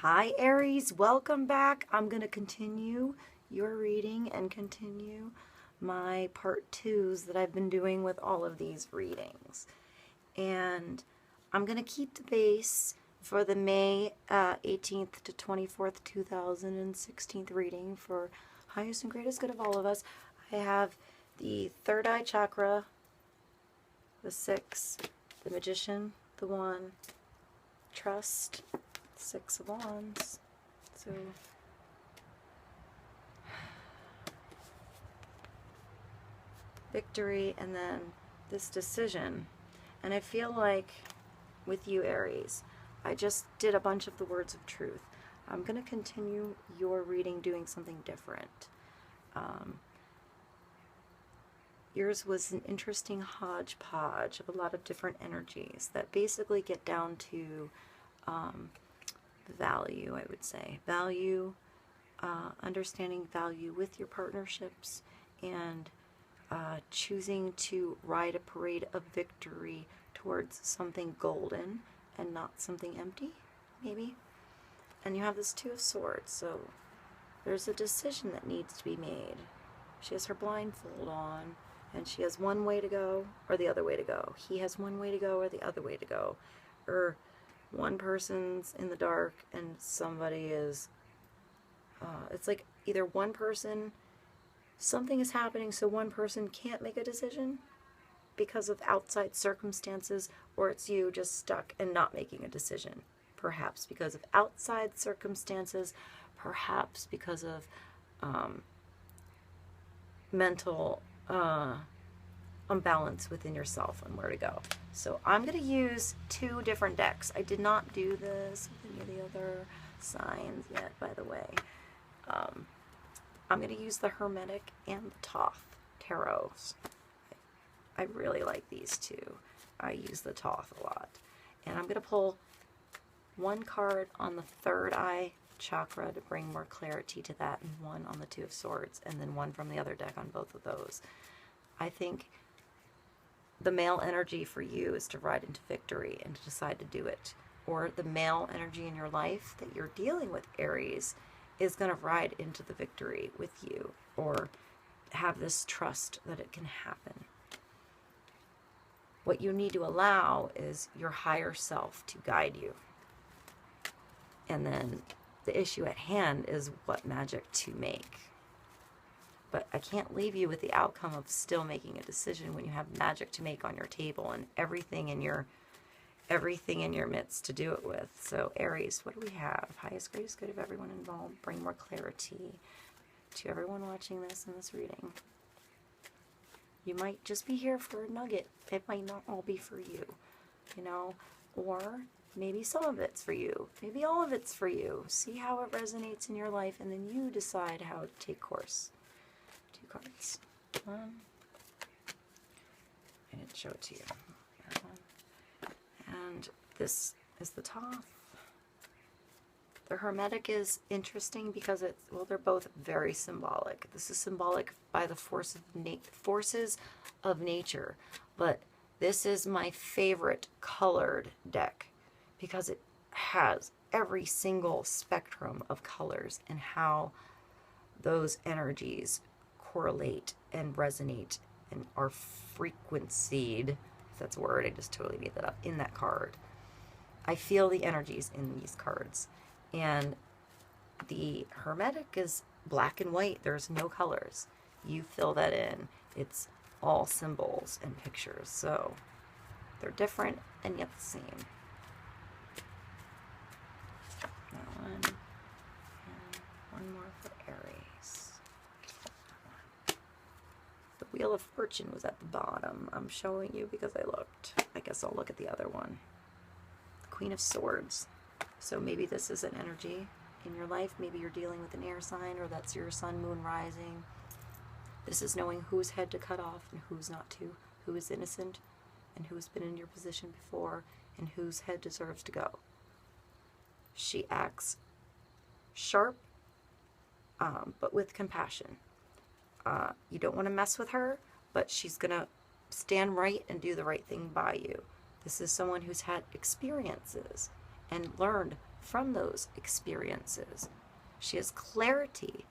Hi Aries, welcome back. I'm going to continue your reading and continue my part twos that I've been doing with all of these readings. And I'm going to keep the base for the May 18th to 24th, 2016 reading for highest and greatest good of all of us. I have the third eye chakra, the 6, the magician, the 1, trust, 6 of Wands. So victory, and then this decision. And I feel like with you, Aries, I just did a bunch of the words of truth. I'm going to continue your reading doing something different. Yours was an interesting hodgepodge of a lot of different energies that basically get down to value, I would say. Value, understanding value with your partnerships, and choosing to ride a parade of victory towards something golden and not something empty, maybe. And you have this 2 of Swords, so there's a decision that needs to be made. She has her blindfold on, and she has one way to go or the other way to go. He has one way to go or the other way to go. Or one person's in the dark and somebody is, it's like either one person, something is happening so one person can't make a decision because of outside circumstances, or it's you just stuck and not making a decision. Perhaps because of outside circumstances, perhaps because of mental unbalance within yourself and where to go. So I'm going to use 2 different decks. I did not do this with any of the other signs yet, by the way. I'm going to use the Hermetic and the Thoth tarots. I really like these 2. I use the Thoth a lot. And I'm going to pull 1 card on the third eye chakra to bring more clarity to that, and 1 on the 2 of Swords, and then 1 from the other deck on both of those. I think the male energy for you is to ride into victory and to decide to do it. Or the male energy in your life that you're dealing with, Aries, is going to ride into the victory with you, or have this trust that it can happen. What you need to allow is your higher self to guide you. And then the issue at hand is what magic to make. But I can't leave you with the outcome of still making a decision when you have magic to make on your table and everything in your midst to do it with. So Aries, what do we have? Highest, greatest good of everyone involved. Bring more clarity to everyone watching this and this reading. You might just be here for a nugget. It might not all be for you, you know, or maybe some of it's for you. Maybe all of it's for you. See how it resonates in your life, and then you decide how to take course. 2 cards. 1. I didn't show it to you. And this is the Thoth. The Hermetic is interesting because it's, well, they're both very symbolic. This is symbolic by the forces of nature, but this is my favorite colored deck because it has every single spectrum of colors and how those energies correlate and resonate and are frequencied, if that's a word, I just totally made that up, in that card. I feel the energies in these cards. And the Hermetic is black and white. There's no colors. You fill that in. It's all symbols and pictures. So they're different and yet the same. That one. And 1 more for Aries. The Wheel of Fortune was at the bottom. I'm showing you because I looked. I guess I'll look at the other one. The Queen of Swords. So maybe this is an energy in your life. Maybe you're dealing with an air sign, or that's your sun, moon, rising. This is knowing whose head to cut off and who's not to, who is innocent and who's been in your position before, and whose head deserves to go. She acts sharp, but with compassion. You don't want to mess with her, but she's going to stand right and do the right thing by you. This is someone who's had experiences and learned from those experiences. She has clarity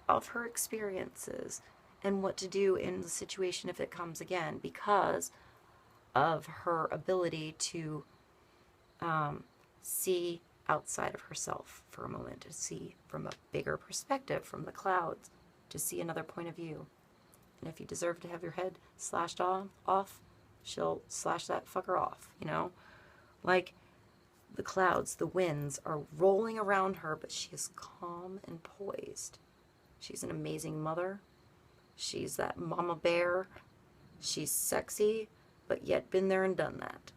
of her experiences and what to do in the situation if it comes again, because of her ability to see outside of herself for a moment, to see from a bigger perspective, from the clouds, to see another point of view. And if you deserve to have your head slashed off, she'll slash that fucker off, you know? Like, the clouds, the winds are rolling around her, but she is calm and poised. She's an amazing mother. She's that mama bear. She's sexy, but yet been there and done that.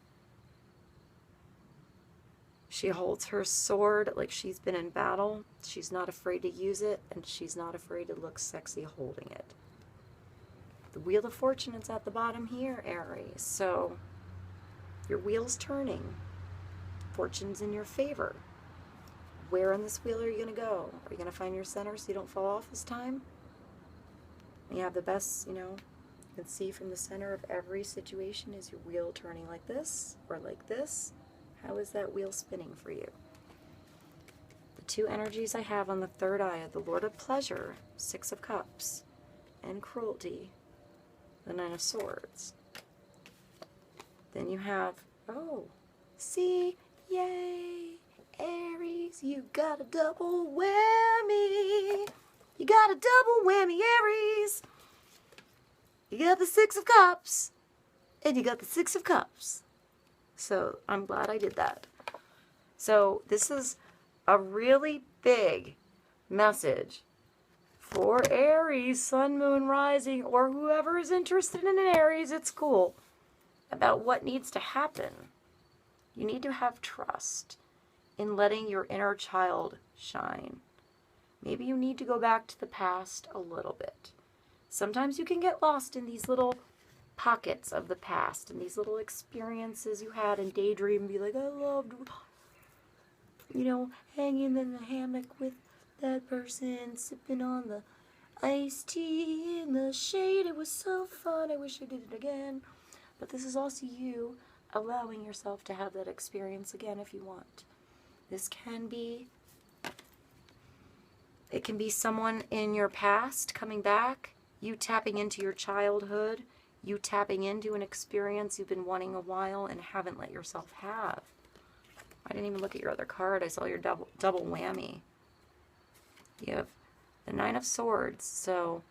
She holds her sword like she's been in battle. She's not afraid to use it, and she's not afraid to look sexy holding it. The Wheel of Fortune is at the bottom here, Aries. So your wheel's turning. Fortune's in your favor. Where on this wheel are you going to go? Are you going to find your center so you don't fall off this time? And you have the best, you can see from the center of every situation, is your wheel turning like this or like this? How is that wheel spinning for you? The two energies I have on the third eye are the Lord of Pleasure, Six of Cups, and Cruelty, the Nine of Swords. Then you have, see, yay, Aries, you got a double whammy. You got a double whammy, Aries. You got the Six of Cups, and you got the Six of Cups. So I'm glad I did that. So this is a really big message for Aries, Sun, Moon, Rising, or whoever is interested in an Aries, it's cool, about what needs to happen. You need to have trust in letting your inner child shine. Maybe you need to go back to the past a little bit. Sometimes you can get lost in these little pockets of the past and these little experiences you had and daydream and be like, I loved, hanging in the hammock with that person, sipping on the iced tea in the shade. It was so fun. I wish I did it again. But this is also you allowing yourself to have that experience again if you want. This can be, it can be someone in your past coming back, you tapping into your childhood, you tapping into an experience you've been wanting a while and haven't let yourself have. I didn't even look at your other card. I saw your double whammy. You have the Nine of Swords. So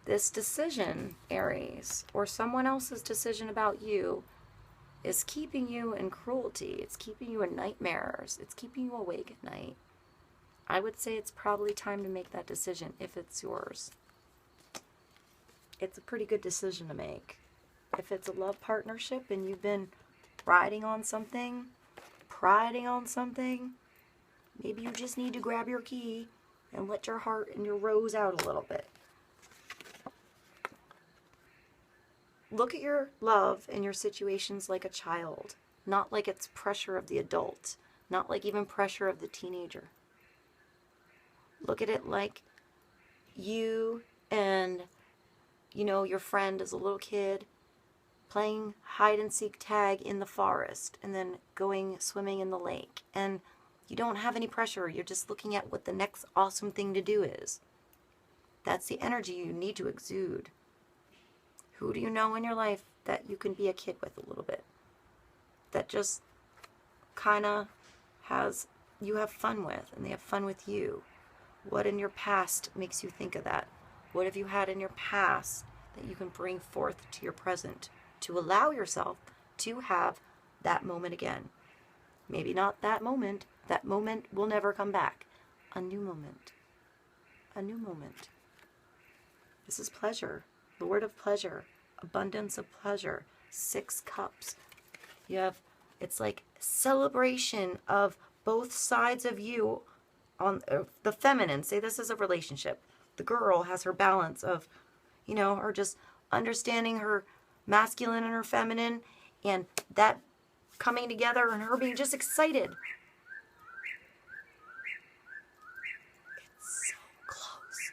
this decision, Aries, or someone else's decision about you, is keeping you in cruelty. It's keeping you in nightmares. It's keeping you awake at night. I would say it's probably time to make that decision if it's yours. It's a pretty good decision to make. If it's a love partnership and you've been riding on something, priding on something, maybe you just need to grab your key and let your heart and your rose out a little bit. Look at your love and your situations like a child, not like it's pressure of the adult, not like even pressure of the teenager. Look at it like you and your friend as a little kid playing hide and seek tag in the forest and then going swimming in the lake. And you don't have any pressure. You're just looking at what the next awesome thing to do is. That's the energy you need to exude. Who do you know in your life that you can be a kid with a little bit? That just kind of you have fun with and they have fun with you. What in your past makes you think of that? What have you had in your past that you can bring forth to your present to allow yourself to have that moment again? Maybe not that moment. That moment will never come back. A new moment. A new moment. This is pleasure. Lord of pleasure. Abundance of pleasure. 6 cups. It's like celebration of both sides of you on the feminine. Say this is a relationship. The girl has her balance of, her just understanding her masculine and her feminine, and that coming together and her being just excited. It's so close.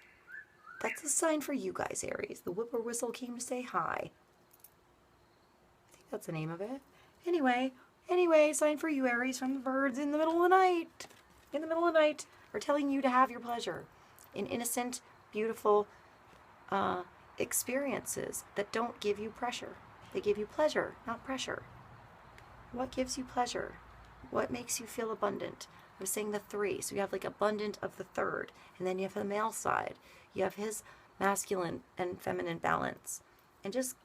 That's a sign for you guys, Aries. The whippoorwhistle came to say hi. I think that's the name of it. Anyway, Anyway, sign for you, Aries, from the birds in the middle of the night. In the middle of the night are telling you to have your pleasure in innocent, beautiful experiences that don't give you pressure. They give you pleasure, not pressure. What gives you pleasure? What makes you feel abundant? I was saying the 3. So you have like abundant of the 3rd. And then you have the male side. You have his masculine and feminine balance. And just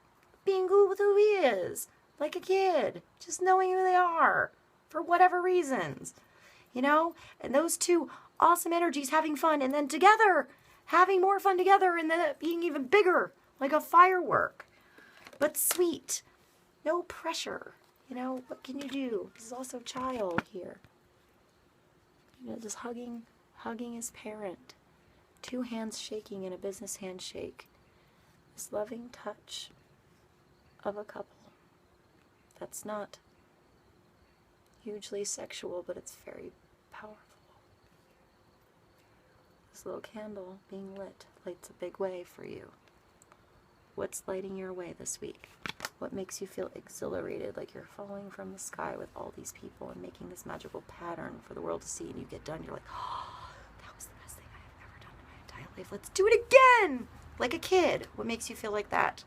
being cool with who he is. Like a kid. Just knowing who they are. For whatever reasons. You know? And those 2 awesome energies having fun. And then together. Having more fun together. And then it being even bigger. Like a firework. But sweet. No pressure. You know, what can you do? This is also child here. You know, just hugging his parent. 2 hands shaking in a business handshake. This loving touch of a couple. That's not hugely sexual, but it's very powerful. This little candle being lit lights a big way for you. What's lighting your way this week? What makes you feel exhilarated, like you're falling from the sky with all these people and making this magical pattern for the world to see, and you get done, you're like, oh, that was the best thing I have ever done in my entire life. Let's do it again! Like a kid. What makes you feel like that?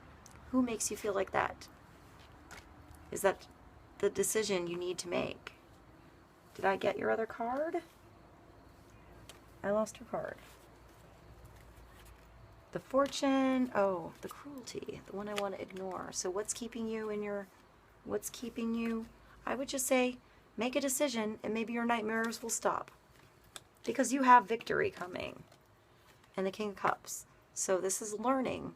Who makes you feel like that? Is that the decision you need to make? Did I get your other card? I lost your card. The fortune, oh, the cruelty, the one I want to ignore. So what's keeping you in your, I would just say, make a decision and maybe your nightmares will stop. Because you have victory coming. And the King of Cups. So this is learning.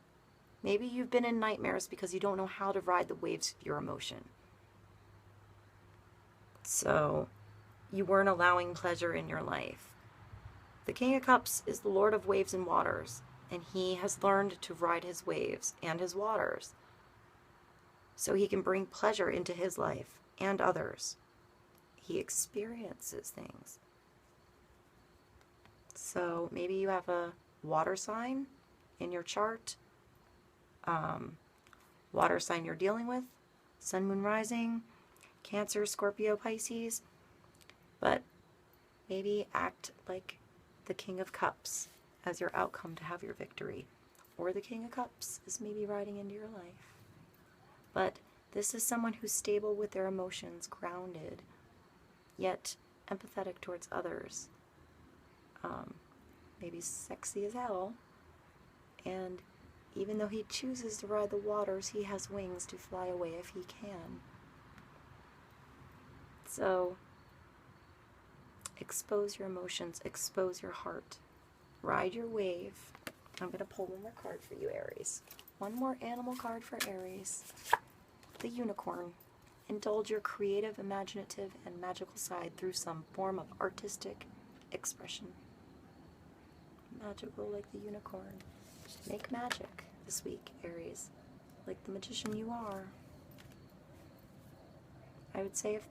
Maybe you've been in nightmares because you don't know how to ride the waves of your emotion. So you weren't allowing pleasure in your life. The King of Cups is the Lord of waves and waters. And he has learned to ride his waves and his waters so he can bring pleasure into his life and others. He experiences things. So maybe you have a water sign in your chart, water sign you're dealing with, sun, moon, rising, Cancer, Scorpio, Pisces, but maybe act like the King of Cups as your outcome to have your victory. Or the King of Cups is maybe riding into your life. But this is someone who's stable with their emotions, grounded, yet empathetic towards others. Maybe sexy as hell. And even though he chooses to ride the waters, he has wings to fly away if he can. So, expose your emotions, expose your heart. Ride your wave. I'm going to pull one more card for you, Aries. One more animal card for Aries. The unicorn. Indulge your creative, imaginative, and magical side through some form of artistic expression. Magical like the unicorn. Make magic this week, Aries. Like the magician you are. I would say if